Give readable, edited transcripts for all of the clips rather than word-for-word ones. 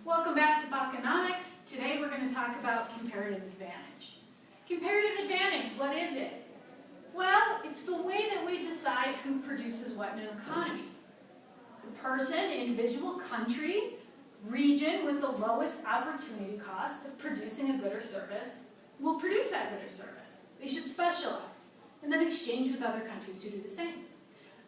Welcome back to Economics. Today we're going to talk about comparative advantage. Comparative advantage, what is it? Well, it's the way that we decide who produces what in an economy. The person, individual, country, region with the lowest opportunity cost of producing a good or service will produce that good or service. They should specialize and then exchange with other countries who do the same.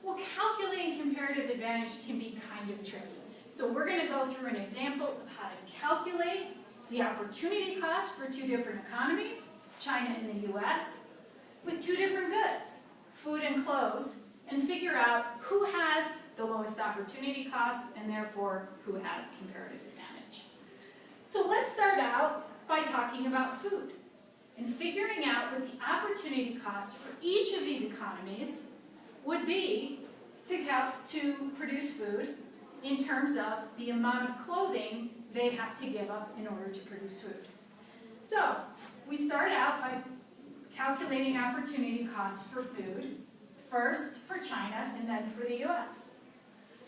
Well, calculating comparative advantage can be kind of tricky. So we're going to go through an example of how to calculate the opportunity cost for two different economies, China and the US, with two different goods, food and clothes, and figure out who has the lowest opportunity cost and therefore who has comparative advantage. So let's start out by talking about food and figuring out what the opportunity cost for each of these economies would be to produce food in terms of the amount of clothing they have to give up in order to produce food. So we start out by calculating opportunity costs for food, first for China and then for the US.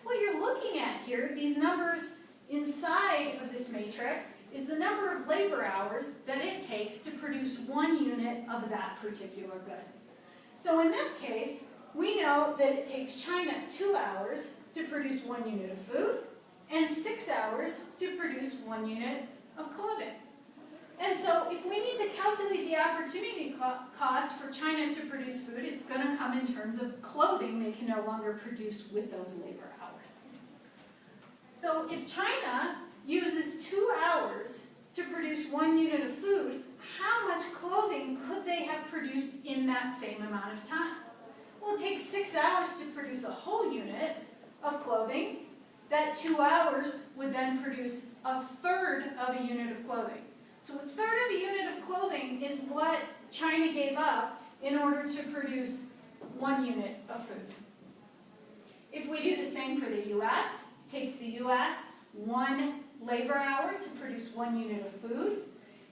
What you're looking at here, these numbers inside of this matrix, is the number of labor hours that it takes to produce one unit of that particular good. So in this case, we know that it takes China 2 hours to produce 1 unit of food and 6 hours to produce 1 unit of clothing. And so if we need to calculate the opportunity cost for China to produce food, it's going to come in terms of clothing they can no longer produce with those labor hours. So if China uses 2 hours to produce 1 unit of food, how much clothing could they have produced in that same amount of time? Well, it takes 6 hours to produce a whole unit of clothing. That 2 hours would then produce a third of a unit of clothing. So a third of a unit of clothing is what China gave up in order to produce 1 unit of food. If we do the same for the US, it takes the US 1 labor hour to produce 1 unit of food.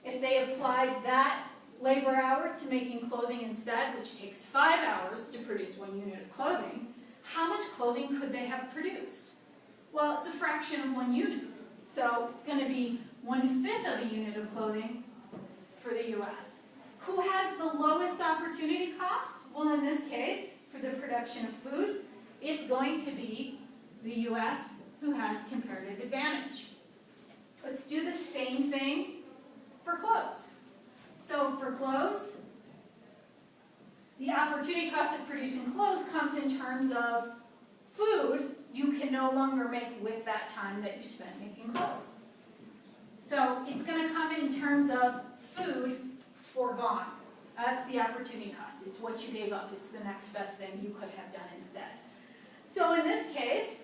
If they applied that labor hour to making clothing instead, which takes 5 hours to produce 1 unit of clothing, how much clothing could they have produced? Well, it's a fraction of 1 unit. So it's going to be 1/5 of a unit of clothing for the US. Who has the lowest opportunity cost? Well, in this case, for the production of food, it's going to be the US who has comparative advantage. Let's do the same thing for clothes. So for clothes, the opportunity cost of producing clothes comes in terms of food you can no longer make with that time that you spent making clothes. So it's going to come in terms of food foregone. That's the opportunity cost. It's what you gave up. It's the next best thing you could have done instead. So in this case,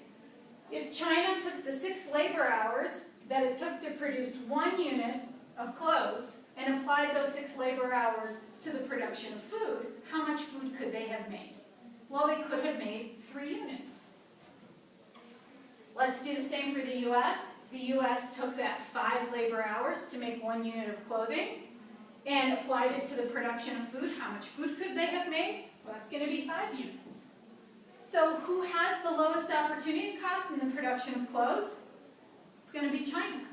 if China took the 6 labor hours that it took to produce 1 unit of clothes and applied those 6 labor hours to the production of food, how much food could they have made? Well, they could have made 3 units. Let's do the same for the US. The US took that 5 labor hours to make 1 unit of clothing and applied it to the production of food. How much food could they have made? Well, that's going to be 5 units. So who has the lowest opportunity cost in the production of clothes? It's going to be China.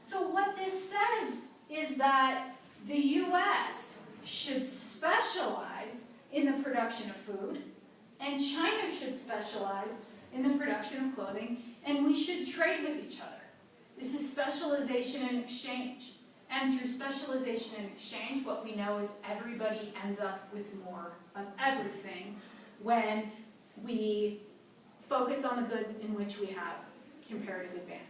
So what this says is that the US should specialize in the production of food, and China should specialize in the production of clothing, and we should trade with each other. This is specialization and exchange. And through specialization and exchange, what we know is everybody ends up with more of everything when we focus on the goods in which we have comparative advantage.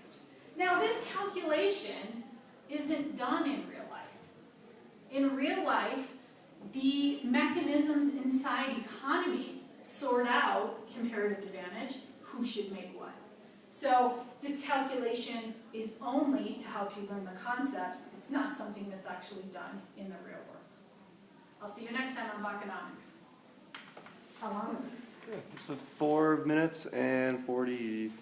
Now, this calculation isn't done in real life. In real life, the mechanisms inside economies sort out comparative advantage, who should make what. So this calculation is only to help you learn the concepts. It's not something that's actually done in the real world. I'll see you next time on Economics. How long is it? It's 4 minutes and 40.